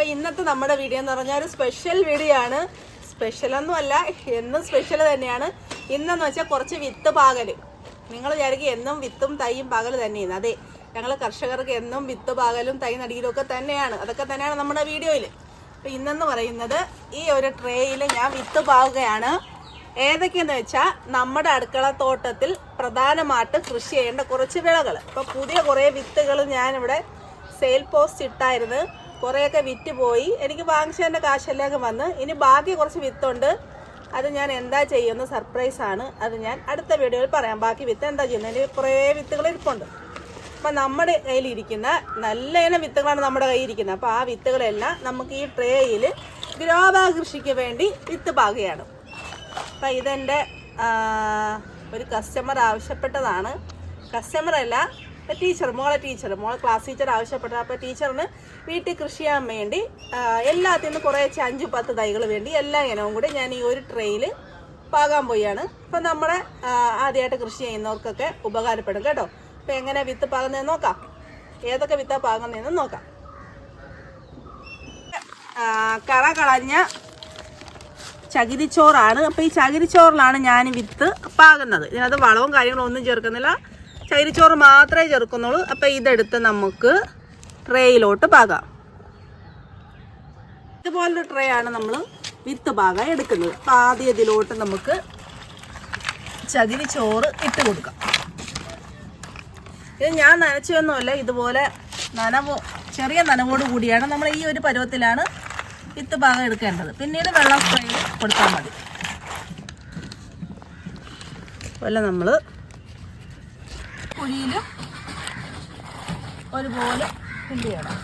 അപ്പോൾ ഇന്നത്തെ നമ്മുടെ വീഡിയോ എന്ന് പറഞ്ഞാൽ ഒരു സ്പെഷ്യൽ വീഡിയോ ആണ്. സ്പെഷ്യലൊന്നുമല്ല, എന്നും സ്പെഷ്യൽ തന്നെയാണ്. ഇന്നെന്ന് വെച്ചാൽ കുറച്ച് വിത്ത് പാകൽ. നിങ്ങൾ വിചാരിക്കും എന്നും വിത്തും തൈയും പാകൽ തന്നെയാണ്. അതെ, ഞങ്ങൾ കർഷകർക്ക് എന്നും വിത്ത് പാകലും തൈ നടിയിലും ഒക്കെ തന്നെയാണ്. അതൊക്കെ തന്നെയാണ് നമ്മുടെ വീഡിയോയിൽ. അപ്പോൾ ഇന്നെന്ന് പറയുന്നത് ഈ ഒരു ട്രേയിൽ ഞാൻ വിത്ത് പാകുകയാണ്. ഏതൊക്കെയെന്ന് വെച്ചാൽ നമ്മുടെ അടുക്കള തോട്ടത്തിൽ പ്രധാനമായിട്ട് കൃഷി ചെയ്യേണ്ട കുറച്ച് വിളകൾ. അപ്പോൾ പുതിയ കുറേ വിത്തുകൾ ഞാനിവിടെ സെയിൽ പോസ്റ്റ് ഇട്ടായിരുന്നു. കുറേയൊക്കെ വിറ്റ് പോയി. എനിക്ക് വാങ്ങിച്ചതിൻ്റെ കാശെല്ലാം വന്ന്. ഇനി ബാക്കി കുറച്ച് വിത്തുണ്ട്. അത് ഞാൻ എന്താ ചെയ്യുന്നത് സർപ്രൈസാണ്. അത് ഞാൻ അടുത്ത വീഡിയോയിൽ പറയാം. ബാക്കി വിത്ത് എന്താ ചെയ്യുന്നത്. എനിക്ക് കുറേ വിത്തുകൾ ഇരിപ്പുണ്ട്. അപ്പം നമ്മുടെ കയ്യിലിരിക്കുന്ന നല്ല ഇനം വിത്തുകളാണ് നമ്മുടെ കയ്യിലിരിക്കുന്നത്. അപ്പോൾ ആ വിത്തുകളെല്ലാം നമുക്ക് ഈ ട്രേയിൽ ഗ്രോബാ കൃഷിക്ക് വേണ്ടി വിത്ത് പാകുകയാണ്. അപ്പം ഇതെൻ്റെ ഒരു കസ്റ്റമർ ആവശ്യപ്പെട്ടതാണ്. കസ്റ്റമറല്ല, മോളെ ക്ലാസ് ടീച്ചർ ആവശ്യപ്പെട്ടത്. അപ്പോൾ ടീച്ചറിന് വീട്ടിൽ കൃഷി ചെയ്യാൻ വേണ്ടി എല്ലാത്തിൽ നിന്ന് കുറേ 5-10 തൈകൾ വേണ്ടി എല്ലാ ഇനവും കൂടി ഞാൻ ഈ ഒരു ട്രെയിൽ പാകാൻ പോയാണ്. അപ്പം നമ്മുടെ ആദ്യമായിട്ട് കൃഷി ചെയ്യുന്നവർക്കൊക്കെ ഉപകാരപ്പെടും കേട്ടോ. അപ്പോൾ എങ്ങനെ വിത്ത് പാകുന്നതെന്ന് നോക്കാം. ഏതൊക്കെ വിത്താണ് പാകുന്നതെന്ന് നോക്കാം. കള കളഞ്ഞ ചകിരിച്ചോറാണ്. അപ്പോൾ ഈ ചകിരിച്ചോറിലാണ് ഞാൻ വിത്ത് പാകുന്നത്. ഇതിനകത്ത് വളവും കാര്യങ്ങളും ഒന്നും ചേർക്കുന്നില്ല, ചകിരിച്ചോറ് മാത്രമേ ചേർക്കുന്നുള്ളൂ. അപ്പോൾ ഇതെടുത്ത് നമുക്ക് ട്രേയിലോട്ട് പാകാം. ഇതുപോലൊരു ട്രേ ആണ് നമ്മൾ വിത്ത് പാകാൻ എടുക്കുന്നത്. അപ്പോൾ ആദ്യം ഇതിലോട്ട് നമുക്ക് ചകിരിച്ചോറ് ഇട്ട് കൊടുക്കാം. ഇത് ഞാൻ നനച്ചൊന്നുമല്ല, ഇതുപോലെ ചെറിയ നനവോട് കൂടിയാണ് നമ്മൾ ഈ ഒരു പരുവത്തിലാണ് വിത്ത് പാകം എടുക്കേണ്ടത്. പിന്നീട് വെള്ളം സ്പ്രേ കൊടുത്താൽ മതി. അതുപോലെ നമ്മൾ കുഴിയിലും ഒരുപോലെ ഫില്ല് ചെയ്യണം.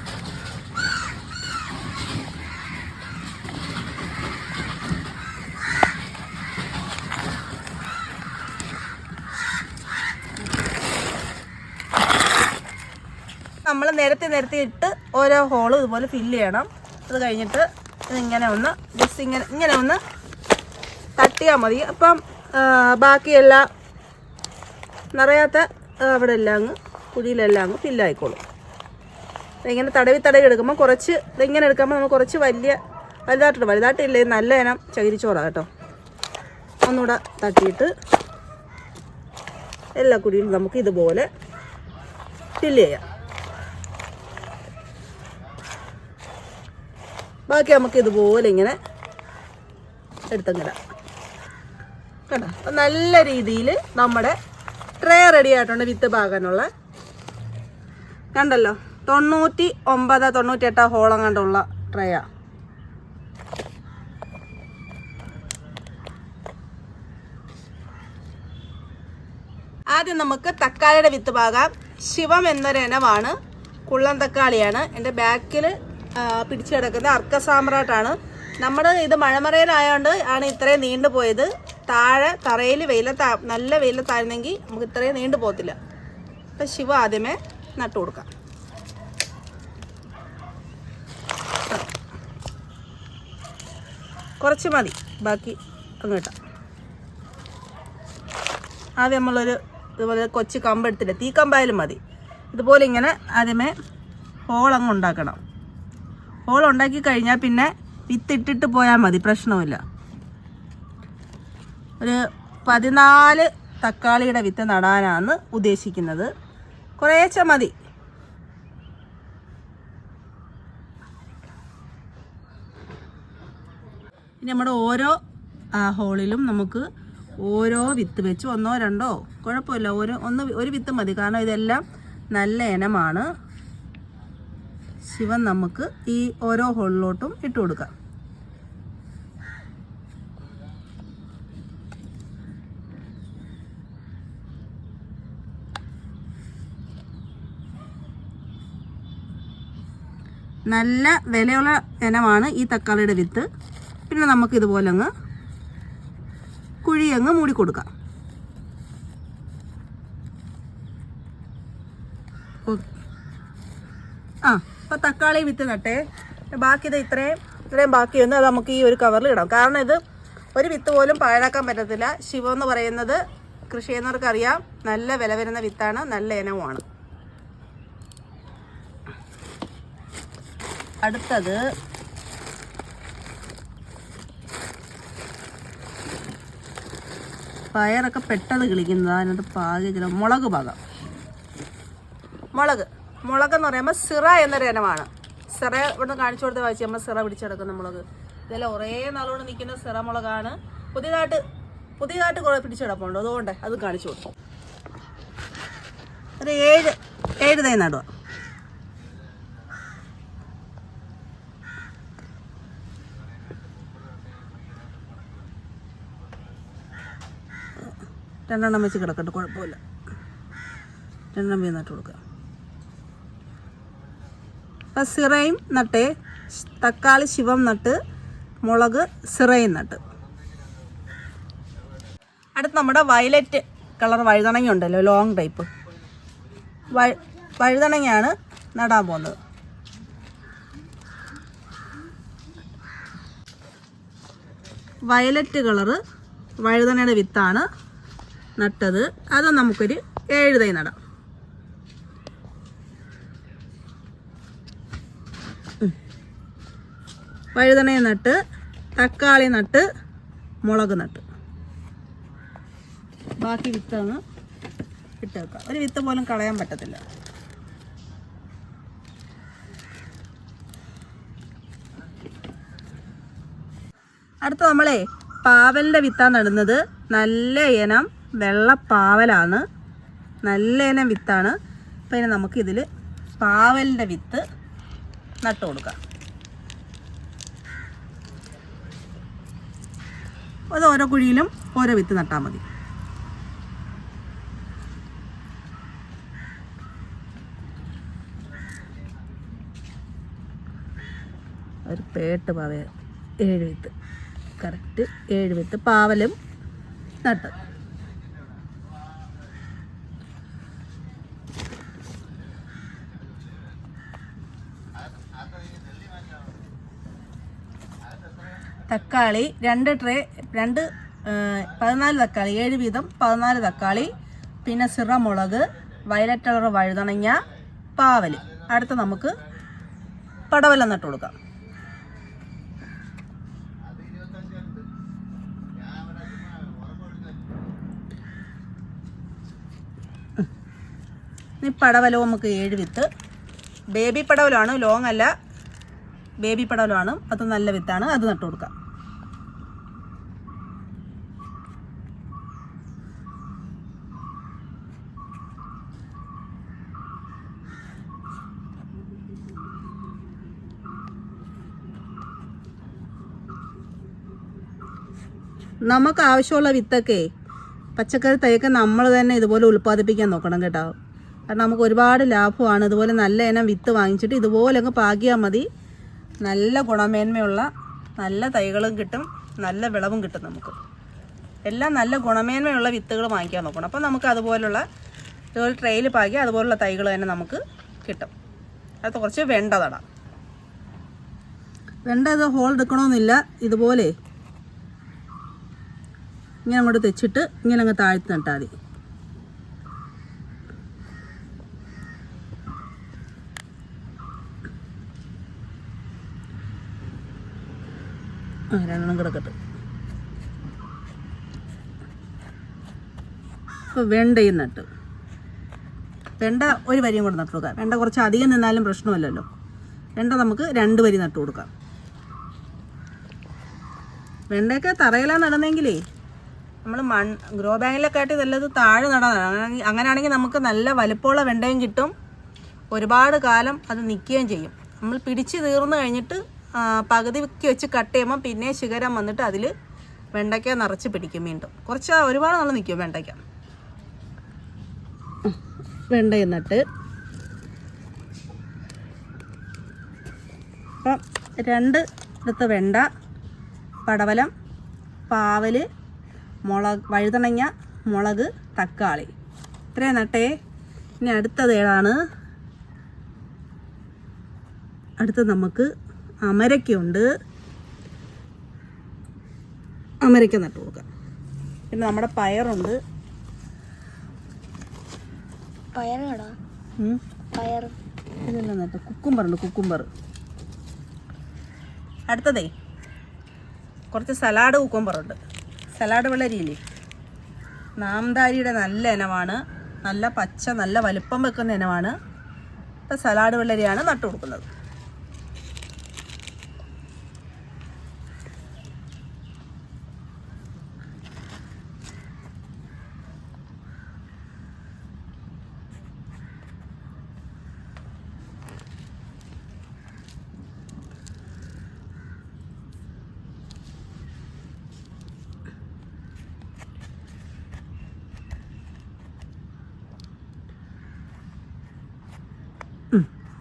നമ്മൾ നിരത്തി ഇട്ട് ഓരോ ഹോളും ഇതുപോലെ ഫില്ല് ചെയ്യണം. അത് കഴിഞ്ഞിട്ട് ഇതിങ്ങനെ ഒന്ന് ജസ്റ്റ് ഇങ്ങനെ ഒന്ന് തട്ടിയാൽ മതി. അപ്പം ബാക്കിയെല്ലാം നിറയാത്ത അവിടെ എല്ലാം അങ്ങ് കുഴിയിലെല്ലാം അങ്ങ് ഫില്ലായിക്കോളും. ഇങ്ങനെ തടവി എടുക്കുമ്പോൾ കുറച്ച് ഇതിങ്ങനെ എടുക്കുമ്പോൾ നമ്മൾ കുറച്ച് വലുതായിട്ടില്ല. നല്ല ഇനം ചകിരിച്ചോറാണ് കേട്ടോ. ഒന്നുകൂടെ തട്ടിയിട്ട് എല്ലാ കുഴിയിലും നമുക്ക് ഇതുപോലെ ഫില്ല് ചെയ്യാം. ബാക്കി നമുക്ക് ഇതുപോലെ ഇങ്ങനെ എടുത്തങ്ങിടാം കേട്ടോ. അപ്പം നല്ല രീതിയിൽ നമ്മുടെ ട്രേ റെഡി ആയിട്ടുണ്ട് വിത്ത് പാകാനുള്ള. കണ്ടല്ലോ, 99-98 ഹോളം കണ്ടുള്ള ട്രേയാ. ആദ്യം നമുക്ക് തക്കാളിയുടെ വിത്ത് പാകാം. ശിവം എന്നൊരു ഇനമാണ്, കുള്ളൻ തക്കാളിയാണ്. എൻ്റെ ബാക്കിൽ പിടിച്ചു കിടക്കുന്നത് അർക്ക സാമ്രാട്ടാണ്. നമ്മുടെ ഇത് മഴമറയിലായതുകൊണ്ട് ആണ് ഇത്രയും നീണ്ടു പോയത്. താഴെ തറയിൽ നല്ല വെയിലത്തായിരുന്നെങ്കിൽ നമുക്ക് ഇത്രയും നീണ്ടു പോകത്തില്ല. അപ്പം ശിവ ആദ്യമേ നട്ടു കൊടുക്കാം. കുറച്ച് മതി, ബാക്കി അങ്ങോട്ടാം. ആദ്യം നമ്മളൊരു ഇതുപോലെ കൊച്ചു കമ്പ് എടുത്തില്ല, തീക്കമ്പായാലും മതി. ഇതുപോലെ ഇങ്ങനെ ആദ്യമേ ഹോളങ്ങ് ഉണ്ടാക്കണം. ഹോൾ ഉണ്ടാക്കി കഴിഞ്ഞാൽ പിന്നെ വിത്തിട്ടിട്ട് പോയാൽ മതി, പ്രശ്നമില്ല. ഒരു 14 തക്കാളിയുടെ വിത്ത് നടാനാണ് ഉദ്ദേശിക്കുന്നത്. കുറേശ്ശെ മതി. ഇനി നമ്മുടെ ഓരോ ഹോളിലും നമുക്ക് ഓരോ വിത്ത് വെച്ച് 1-2 കുഴപ്പമില്ല, ഒരു വിത്ത് മതി. കാരണം ഇതെല്ലാം നല്ല ഇനമാണ്. ശിവൻ നമുക്ക് ഈ ഓരോ ഹോളിലോട്ടും ഇട്ട് കൊടുക്കാം. നല്ല വിലയുള്ള ഇനമാണ് ഈ തക്കാളിയുടെ വിത്ത്. പിന്നെ നമുക്ക് ഇതുപോലെ അങ്ങ് കുഴി മൂടി കൊടുക്കാം. അപ്പോൾ തക്കാളി വിത്ത് നട്ടേ. ബാക്കി ഇത് ഇത്രയും ബാക്കി വന്ന് അത് നമുക്ക് ഈ ഒരു കവറിൽ ഇടാം. കാരണം ഇത് ഒരു വിത്ത് പോലും പാഴാക്കാൻ പറ്റത്തില്ല. ശിവം എന്ന് പറയുന്നത് കൃഷി ചെയ്യുന്നവർക്കറിയാം, നല്ല വില വരുന്ന വിത്താണ്, നല്ല ഇനവുമാണ്. അടുത്തത് പയറൊക്കെ പെട്ടെന്ന് കിളിക്കുന്നത്. അതിനകത്ത് പാകിച്ചില്ല. മുളക് പാകാം. മുളകെന്ന് പറയുമ്പോൾ സിറ എന്നൊരു ഇനമാണ്. സിറ ഇവിടുന്ന് കാണിച്ചു കൊടുത്ത് വായിച്ച് നമ്മൾ സിറ പിടിച്ചെടുക്കുന്ന മുളക്. ഇതെല്ലാം ഒരേ നാളോട് നിൽക്കുന്ന സിറ മുളകാണ്. പുതിയതായിട്ട് കുറെ പിടിച്ചെടുപ്പുണ്ട്. അതുകൊണ്ട് അത് കാണിച്ചു കൊടുക്കും. ഒരു 7 തൈ നടുക. രണ്ടെണ്ണം വെച്ച് കിടക്കട്ടെ, കുഴപ്പമില്ല. 2 വീതം നട്ട് കൊടുക്കുക. അപ്പം സിറയും നട്ട്, തക്കാളി ശിവം നട്ട്, മുളക് സിറയും നട്ട്. അടുത്ത് നമ്മുടെ വയലറ്റ് കളർ വഴുതണങ്ങ ഉണ്ടല്ലോ, ലോങ് ടൈപ്പ് വഴുതണങ്ങയാണ് നടാൻ പോകുന്നത്. വയലറ്റ് കളറ് വഴുതണയുടെ വിത്താണ് നട്ടത്. അത് നമുക്കൊരു 7 തൈ നടാം. വഴുതണയെ നട്ട്, തക്കാളി നട്ട്, മുളക് നട്ട്. ബാക്കി വിത്തങ്ങ് ഇട്ട് വെക്കാം. ഒരു വിത്ത് പോലും കളയാൻ പറ്റത്തില്ല. അടുത്ത നമ്മളെ പാവലിൻ്റെ വിത്താണ് നടുന്നത്. നല്ല ഇനം വെള്ളപ്പാവലാണ്. നല്ല ഇനം വിത്താണ്. അപ്പം ഇനി നമുക്കിതിൽ പാവലിൻ്റെ വിത്ത് നട്ടു കൊടുക്കാം. അത് ഓരോ കുഴിയിലും ഓരോ വിത്ത് നട്ടാൽ മതി. ഒരു പേട്ട് പാവ 7 വിത്ത്, കറക്റ്റ് 7 വിത്ത് പാവലും നട്ട്. തക്കാളി 2 ട്രേ, 14 തക്കാളി, 7 വീതം 14 തക്കാളി, പിന്നെ സിറ മുളക്, വയലറ്റ് കളർ വഴുതണങ്ങ, പാവല്. അടുത്ത് നമുക്ക് പടവലം നട്ട് കൊടുക്കാം. ഈ പടവലവും നമുക്ക് 7 വിത്ത്. ബേബി പടവലമാണ്, ലോങ് അല്ല, ബേബി പടവലമാണ്. അത് നല്ല വിത്താണ്, അത് നട്ട് കൊടുക്കാം. നമുക്ക് ആവശ്യമുള്ള വിത്തൊക്കെ പച്ചക്കറി തൈയൊക്കെ നമ്മൾ തന്നെ ഇതുപോലെ ഉൽപ്പാദിപ്പിക്കാൻ നോക്കണം കേട്ടോ. കാരണം നമുക്ക് ഒരുപാട് ലാഭമാണ്. ഇതുപോലെ നല്ല ഇനം വിത്ത് വാങ്ങിച്ചിട്ട് ഇതുപോലെ അങ്ങ് പാകിയാൽ മതി. നല്ല ഗുണമേന്മയുള്ള നല്ല തൈകളും കിട്ടും, നല്ല വിളവും കിട്ടും. നമുക്ക് എല്ലാം നല്ല ഗുണമേന്മയുള്ള വിത്തുകൾ വാങ്ങിക്കാൻ നോക്കണം. അപ്പം നമുക്ക് അതുപോലുള്ള ഇതുപോലെ ട്രെയിൽ പാകി അതുപോലുള്ള തൈകൾ തന്നെ നമുക്ക് കിട്ടും. അത് കുറച്ച് വെണ്ട നടാം. വെണ്ട ഇത് ഹോൾ എടുക്കണമെന്നില്ല. ഇതുപോലെ ഇങ്ങനെ അങ്ങോട്ട് തെച്ചിട്ട് ഇങ്ങനെ അങ്ങ് താഴ്ത്തി നട്ടാൽ മതി. രണ്ടെണ്ണം കിടക്കട്ടെ. ഇപ്പോൾ വെണ്ടയും നട്ട്. വെണ്ട ഒരു വരിയും കൂടെ നട്ടു കൊടുക്കാം. വെണ്ട കുറച്ച് അധികം നിന്നാലും പ്രശ്നമല്ലല്ലോ. വെണ്ട നമുക്ക് 2 വരി നട്ടു കൊടുക്കാം. വെണ്ടയൊക്കെ തറയിലാണ് നടുന്നെങ്കിലേ നമ്മൾ ഗ്രോ ബാഗിലൊക്കെ ആയിട്ട് നല്ലത് താഴെ നടാനാണ്. അങ്ങനെയാണെങ്കിൽ നമുക്ക് നല്ല വലിപ്പമുള്ള വെണ്ടയും കിട്ടും, ഒരുപാട് കാലം അത് നിൽക്കുകയും ചെയ്യും. നമ്മൾ പിടിച്ച് തീർന്നു കഴിഞ്ഞിട്ട് പകുതിക്ക് വെച്ച് കട്ട് ചെയ്യുമ്പോൾ പിന്നെ ശിഖരം വന്നിട്ട് അതിൽ വെണ്ടയ്ക്ക നിറച്ച് പിടിക്കും. വീണ്ടും ഒരുപാട് നാൾ നിൽക്കും വെണ്ടയ്ക്ക. വെണ്ടയും നട്ട്. അപ്പം 2 എടുത്ത വെണ്ട, പടവലം, പാവല്, മുളക്, വഴുതണങ്ങ, മുളക്, തക്കാളി, ഇത്രയും നട്ടേ. ഇനി അടുത്തത് ഏതാണ്? അടുത്തത് നമുക്ക് അമരയ്ക്കുണ്ട്. അമരയ്ക്ക നട്ട് കൊടുക്കാം. പിന്നെ നമ്മുടെ പയറുണ്ട്. ഇതെല്ലാം നട്ട്. കുക്കുംബറുണ്ട്. കുക്കുംബർ അടുത്തതേ കുറച്ച് സലാഡ് കുക്കുംബറുണ്ട്. സലാഡ് വെള്ളരിയില്ലേ, നാംദാരിയുടെ നല്ല ഇനമാണ്. നല്ല പച്ച, നല്ല വലുപ്പം വെക്കുന്ന ഇനമാണ്. ഇപ്പം സലാഡ് വെള്ളരിയാണ് നട്ടു കൊടുക്കുന്നത്.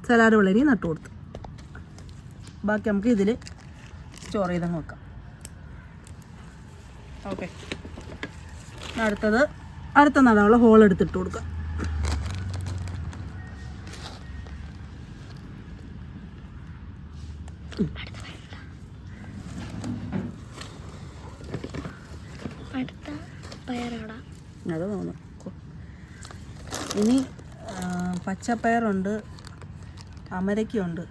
സലാഡ് വെള്ളരി നട്ടു കൊടുത്തു. ബാക്കി നമുക്ക് ഇതിൽ സ്റ്റോർ ചെയ്തങ്ങ് വെക്കാം. ഓക്കെ, അടുത്ത നടാനുള്ള ഹോൾ എടുത്തിട്ട് കൊടുക്കാം. അത് തോന്നുന്നു. ഇനി പച്ചപ്പയറുണ്ട്, അമരയ്ക്കുണ്ട്.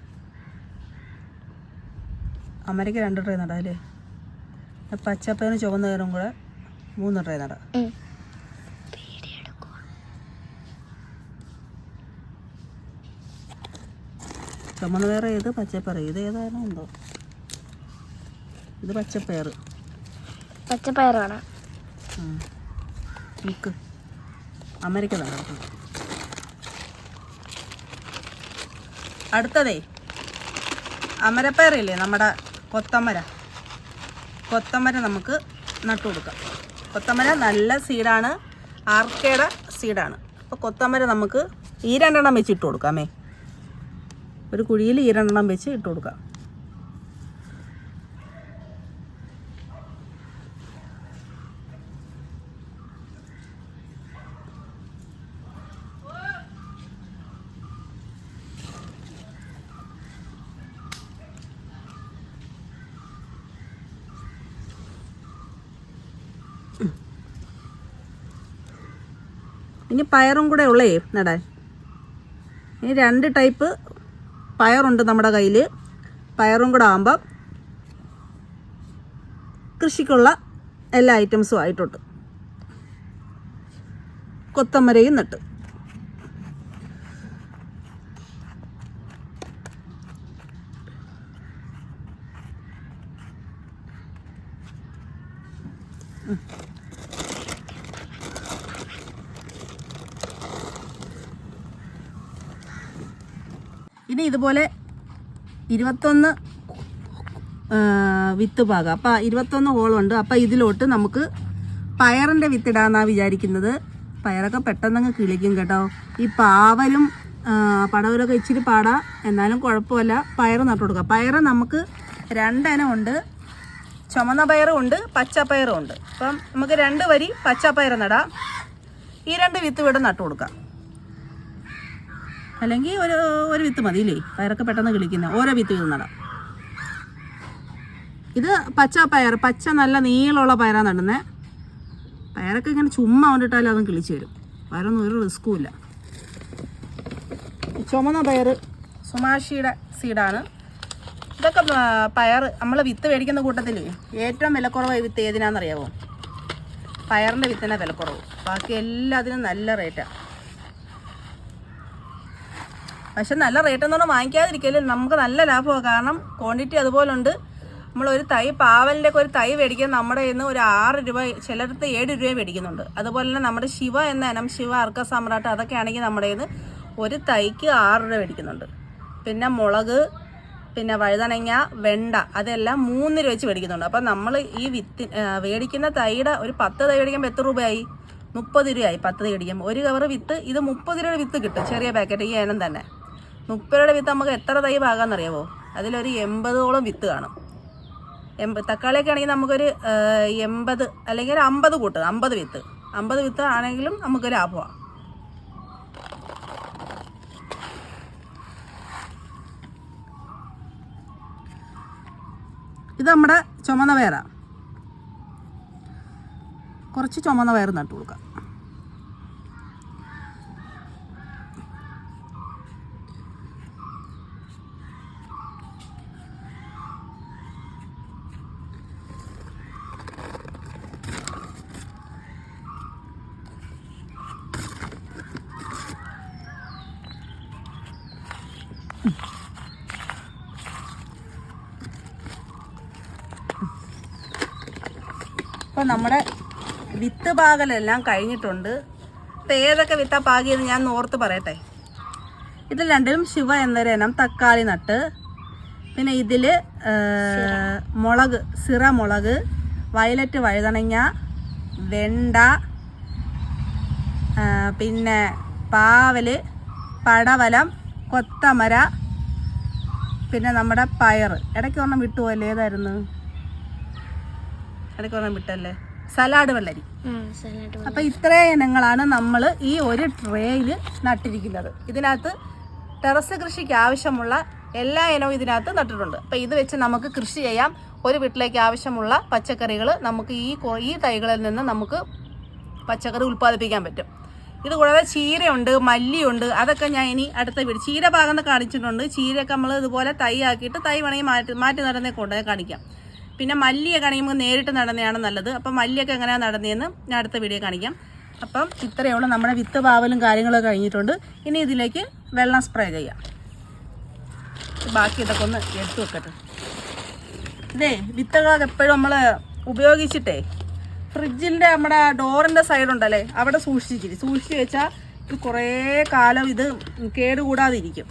അമരയ്ക്ക് 2 ട്രേ നടാം അല്ലേ? പച്ചപ്പയറും ചുവന്ന പയറും കൂടെ 3 ട്രേ നടാം. ചുമന്ന പയർ ഏത്, പച്ചപ്പയർ ഇത് ഏതായാലും ഉണ്ടോ? ഇത് പച്ചപ്പയറാണ്. നമുക്ക് അമരയ്ക്ക് നടാം. അടുത്തതേ അമരപ്പയറില്ലേ, നമ്മുടെ കൊത്തമര നമുക്ക് നട്ടു കൊടുക്കാം. കൊത്തമര നല്ല സീഡാണ്, ആർക്കേടെ സീഡാണ്. അപ്പോൾ കൊത്തമര നമുക്ക് ഈ 2 എണ്ണം വെച്ച് ഇട്ട് കൊടുക്കാമേ. ഒരു കുഴിയിൽ ഈ 2 എണ്ണം വെച്ച് ഇട്ട് കൊടുക്കാം. ഇനി പയറും കൂടെ ഉള്ളേ നടാൻ. ഇനി 2 ടൈപ്പ് പയറുണ്ട് നമ്മുടെ കയ്യിൽ. പയറും കൂടെ ആകുമ്പം കൃഷിക്കുള്ള എല്ലാ ഐറ്റംസും ആയിട്ടുണ്ട്. കൊത്തമരയും നട്ട്. ഇനി ഇതുപോലെ 21 വിത്ത് പാകാം. അപ്പം 21 ഹോളുണ്ട്. അപ്പം ഇതിലോട്ട് നമുക്ക് പയറിൻ്റെ വിത്തിടാന്നാണ് വിചാരിക്കുന്നത്. പയറൊക്കെ പെട്ടെന്നങ്ങ് കിളിക്കും കേട്ടോ. ഈ പാവലും പടവലൊക്കെ ഇച്ചിരി പാടാ, എന്നാലും കുഴപ്പമില്ല. പയർ നട്ടു കൊടുക്കാം. പയറ് നമുക്ക് 2 ഇനം ഉണ്ട്. ചുമന്ന പയറും ഉണ്ട്, പച്ചപ്പയറും ഉണ്ട്. അപ്പം നമുക്ക് 2 വരി പച്ചപ്പയർ നടാം. ഈ 2 വിത്ത് ഇവിടെ നട്ടു കൊടുക്കാം. അല്ലെങ്കിൽ ഒരു വിത്ത് മതിയില്ലേ, പയറൊക്കെ പെട്ടെന്ന് കിളിക്കുന്ന. ഓരോ വിത്ത് വീതം നടാം. ഇത് പച്ചപ്പയർ, പച്ച നല്ല നീളമുള്ള പയറാണ് നടുന്നത്. പയറൊക്കെ ഇങ്ങനെ ചുമ്മാ കൊണ്ടിട്ടാലും അതും കിളിച്ച് വരും. പയറൊന്നും ഒരു റിസ്ക്കും ഇല്ല. ചുമന്ന പയർ സുമാഷിയുടെ സീഡാണ്. ഇതൊക്കെ പയർ നമ്മൾ വിത്ത് മേടിക്കുന്ന കൂട്ടത്തിൽ ഏറ്റവും വിലക്കുറവ് വിത്ത് ഏതിനാണെന്നറിയാമോ? പയറിൻ്റെ വിത്തിനാണ് വിലക്കുറവ്. ബാക്കി എല്ലാത്തിനും നല്ല റേറ്റാണ്. പക്ഷെ നല്ല റേറ്റ് എന്നൊന്നും വാങ്ങിക്കാതിരിക്കല് നമുക്ക് നല്ല ലാഭമാണ്. കാരണം ക്വാണ്ടിറ്റി അതുപോലുണ്ട്. നമ്മളൊരു തൈ പാവലിൻ്റെ ഒക്കെ ഒരു തൈ മേടിക്കാൻ നമ്മുടെ കയ്യിൽ നിന്ന് ഒരു 6 രൂപ, ചിലടത്ത് 7 രൂപ മേടിക്കുന്നുണ്ട്. അതുപോലെ തന്നെ നമ്മുടെ ശിവ എന്ന ഇനം, ശിവ അർക്ക സമ്രാട്ട്, അതൊക്കെ ആണെങ്കിൽ നമ്മുടെ കയ്യിൽ നിന്ന് ഒരു തൈക്ക് 6 രൂപ മേടിക്കുന്നുണ്ട്. പിന്നെ മുളക്, പിന്നെ വഴുതനങ്ങ, വെണ്ട, അതെല്ലാം 3 രൂപ വെച്ച് മേടിക്കുന്നുണ്ട്. അപ്പം നമ്മൾ ഈ മേടിക്കുന്ന തൈയുടെ ഒരു 10 തൈ മേടിക്കുമ്പോൾ എത്ര രൂപയായി? 30 രൂപയായി 10 തൈ മേടിക്കുമ്പോൾ. ഒരു കവർ വിത്ത് ഇത് 30 രൂപയുടെ വിത്ത് കിട്ടും. ചെറിയ പാക്കറ്റ്, ഈ ഇനം തന്നെ 30 രൂപയുടെ വിത്ത് നമുക്ക് എത്ര തൈ പാകാമെന്നറിയാമോ? അതിലൊരു 80ഓളം വിത്ത് കാണും. തക്കാളിയൊക്കെ ആണെങ്കിൽ നമുക്കൊരു 80 അല്ലെങ്കിൽ ഒരു 50 കൂട്ട്, 50 വിത്ത്. 50 വിത്ത് ആണെങ്കിലും നമുക്ക് ലാഭമാണ്. ഇത് നമ്മുടെ ചുമന്ന പയറാണ്. കുറച്ച് ചുമന്ന പയർ നട്ടു കൊടുക്കാം. അപ്പോൾ നമ്മുടെ വിത്ത് പാകലെല്ലാം കഴിഞ്ഞിട്ടുണ്ട്. അപ്പോൾ ഏതൊക്കെ വിത്താ പാകിയെന്ന് ഞാൻ ഓർത്ത് പറയട്ടെ. ഇതിൽ രണ്ടിലും ശിവ എന്നൊരു ഇനം തക്കാളി നട്ട്, പിന്നെ ഇതിൽ മുളക്, സിറ മുളക്, വയലറ്റ് വഴുതണങ്ങ, വെണ്ട, പിന്നെ പാവൽ, പടവലം, കൊത്തമര, പിന്നെ നമ്മുടെ പയർ. ഇടയ്ക്ക് ഒരെണ്ണം വിട്ടുപോയല്ലേ, ഏതായിരുന്നു? ഇടയ്ക്ക് ഒരെണ്ണം വിട്ടല്ലേ, സലാഡ് വെള്ളരി. അപ്പം ഇത്രയും ഇനങ്ങളാണ് നമ്മൾ ഈ ഒരു ട്രേയിൽ നട്ടിരിക്കുന്നത്. ഇതിനകത്ത് ടെറസ് കൃഷിക്ക് ആവശ്യമുള്ള എല്ലാ ഇനവും ഇതിനകത്ത് നട്ടിട്ടുണ്ട്. അപ്പം ഇത് വെച്ച് നമുക്ക് കൃഷി ചെയ്യാം. ഒരു വീട്ടിലേക്ക് ആവശ്യമുള്ള പച്ചക്കറികൾ നമുക്ക് ഈ തൈകളിൽ നിന്ന് നമുക്ക് പച്ചക്കറി ഉൽപ്പാദിപ്പിക്കാൻ പറ്റും. ഇത് കൂടാതെ ചീരയുണ്ട്, മല്ലിയുണ്ട്. അതൊക്കെ ഞാൻ ഇനി അടുത്ത വീട് ചീര പാകുന്ന കാണിച്ചിട്ടുണ്ട്. ചീരയൊക്കെ നമ്മൾ ഇതുപോലെ തൈ ആക്കിയിട്ട് തൈ വേണമെങ്കിൽ മാറ്റി നടന്നേ കൊണ്ടുപോയി കാണിക്കാം. പിന്നെ മല്ലിയൊക്കെ ആണെങ്കിൽ നമുക്ക് നേരിട്ട് നടന്നതാണ് നല്ലത്. അപ്പം മല്ലിയൊക്കെ എങ്ങനെയാണ് നടന്നതെന്ന് ഞാൻ അടുത്ത വീഡിയോ കാണിക്കാം. അപ്പം ഇത്രയുള്ള നമ്മുടെ വിത്ത് പാവലും കാര്യങ്ങളൊക്കെ കഴിഞ്ഞിട്ടുണ്ട്. ഇനി ഇതിലേക്ക് വെള്ളം സ്പ്രേ ചെയ്യാം. ബാക്കി ഇതൊക്കെ ഒന്ന് എടുത്തു വെക്കട്ടെ. ഇതേ വിത്തുകളൊക്കെ എപ്പോഴും നമ്മൾ ഉപയോഗിച്ചിട്ടേ ഫ്രിഡ്ജിൻ്റെ നമ്മുടെ ഡോറിൻ്റെ സൈഡുണ്ടല്ലേ, അവിടെ സൂക്ഷിച്ച് വെച്ചാൽ ഇത് കുറേ കാലം ഇത് കേടുകൂടാതിരിക്കും.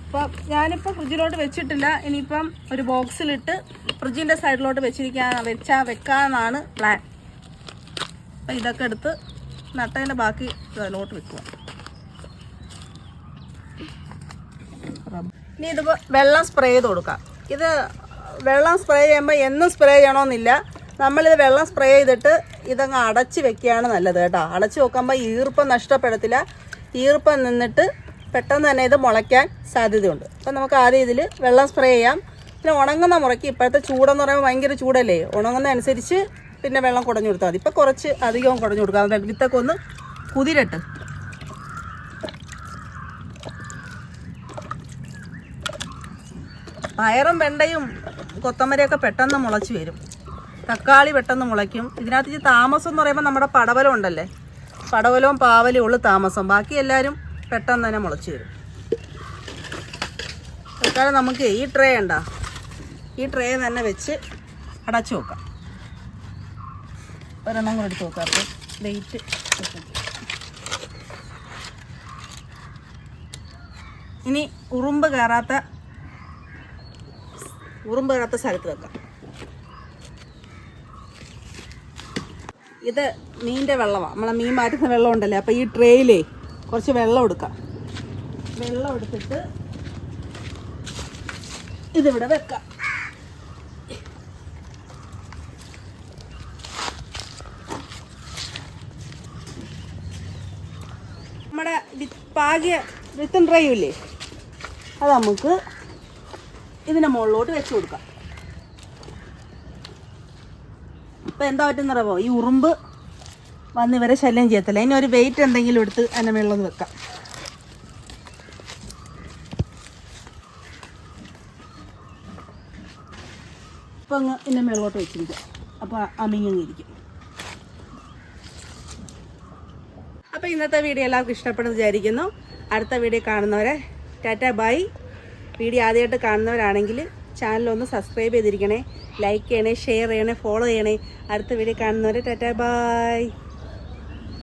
അപ്പം ഞാനിപ്പോൾ ഫ്രിഡ്ജിലോട്ട് വെച്ചിട്ടില്ല. ഇനിയിപ്പം ഒരു ബോക്സിലിട്ട് ഫ്രിഡ്ജിൻ്റെ സൈഡിലോട്ട് വെക്കാനാണ് പ്ലാൻ. അപ്പം ഇതൊക്കെ എടുത്ത് നട്ടതിൻ്റെ ബാക്കി അതിലോട്ട് വെക്കുക. ഇനി ഇത് വെള്ളം സ്പ്രേ ചെയ്ത് കൊടുക്കാം. ഇത് വെള്ളം സ്പ്രേ ചെയ്യുമ്പോൾ എന്നും സ്പ്രേ ചെയ്യണമെന്നില്ല. നമ്മളിത് വെള്ളം സ്പ്രേ ചെയ്തിട്ട് ഇതങ്ങ് അടച്ച് വെക്കുകയാണ് നല്ലത് കേട്ടോ. അടച്ച് വെക്കുമ്പോൾ ഈർപ്പം നഷ്ടപ്പെടത്തില്ല. ഈർപ്പം നിന്നിട്ട് പെട്ടെന്ന് തന്നെ ഇത് മുളയ്ക്കാൻ സാധ്യതയുണ്ട്. അപ്പം നമുക്ക് ആദ്യം ഇതിൽ വെള്ളം സ്പ്രേ ചെയ്യാം. പിന്നെ ഉണങ്ങുന്ന മുറയ്ക്ക് ഇപ്പോഴത്തെ ചൂടെന്ന് പറയുമ്പോൾ ഭയങ്കര ചൂടല്ലേ, ഉണങ്ങുന്ന അനുസരിച്ച് പിന്നെ വെള്ളം കുടഞ്ഞു കൊടുത്താൽ മതി. ഇപ്പം കുറച്ച് അധികവും കുടഞ്ഞു കൊടുക്കാം. വിത്തൊക്കെ ഒന്ന് കുതിരട്ട്. പയറും വെണ്ടയും കൊത്തമരയൊക്കെ പെട്ടെന്ന് മുളച്ച് വരും. തക്കാളി പെട്ടെന്ന് മുളയ്ക്കും. ഇതിനകത്ത് താമസം എന്ന് പറയുമ്പോൾ നമ്മുടെ പടവലം ഉണ്ടല്ലേ, പടവലവും പാവലും ഉള്ളു താമസം. ബാക്കി എല്ലാവരും പെട്ടെന്ന് തന്നെ മുളച്ച് വരും. തൽക്കാലം നമുക്ക് ഈ ട്രേ ഉണ്ടോ, ഈ ട്രേ തന്നെ വെച്ച് അടച്ചു വെക്കാം. ഒരെണ്ണം കൂടെ എടുത്ത് നോക്കാം. അപ്പോൾ വെയിറ്റ് ഇനി ഉറുമ്പ് കയറാത്ത സ്ഥലത്ത് വെക്കാം. ഇത് മീനിൻ്റെ വെള്ളമാണ്, നമ്മളെ മീൻ മാറ്റുന്ന വെള്ളം ഉണ്ടല്ലേ. അപ്പോൾ ഈ ട്രേയിലേ കുറച്ച് വെള്ളം എടുക്കാം. വെള്ളം എടുത്തിട്ട് ഇതിവിടെ വെക്കാം. നമ്മുടെ പാകിയ വിത്തും ട്രേയും ഇല്ലേ, അത് നമുക്ക് ഇതിൻ്റെ മുകളിലോട്ട് വെച്ച് കൊടുക്കാം. ഇപ്പം എന്താ പറ്റുന്നറിയാമോ, ഈ ഉറുമ്പ് വന്ന് ഇവരെ ശല്യം ചെയ്യത്തില്ല. ഇനി ഒരു വെയിറ്റ് എന്തെങ്കിലും എടുത്ത് അതിൻ്റെ മുകളിൽ വെക്കാം. ഇപ്പം അങ്ങ് ഇതിൻ്റെ മുകളിലോട്ട് വെച്ചിരിക്കാം. അപ്പോൾ അമിങ്ങിരിക്കും. അപ്പോൾ ഇന്നത്തെ വീഡിയോ എല്ലാവർക്കും ഇഷ്ടപ്പെടുന്നു വിചാരിക്കുന്നു. അടുത്ത വീഡിയോ കാണുന്നവരെ ടാറ്റ ബൈ. വീഡിയോ ആദ്യമായിട്ട് കാണുന്നവരാണെങ്കിൽ ചാനലൊന്ന് സബ്സ്ക്രൈബ് ചെയ്തിരിക്കണേ, ലൈക്ക് ചെയ്യണേ, ഷെയർ ചെയ്യണേ, ഫോളോ ചെയ്യണേ. അടുത്ത വീഡിയോ കാണുന്നവരെ ടാറ്റ ബൈ.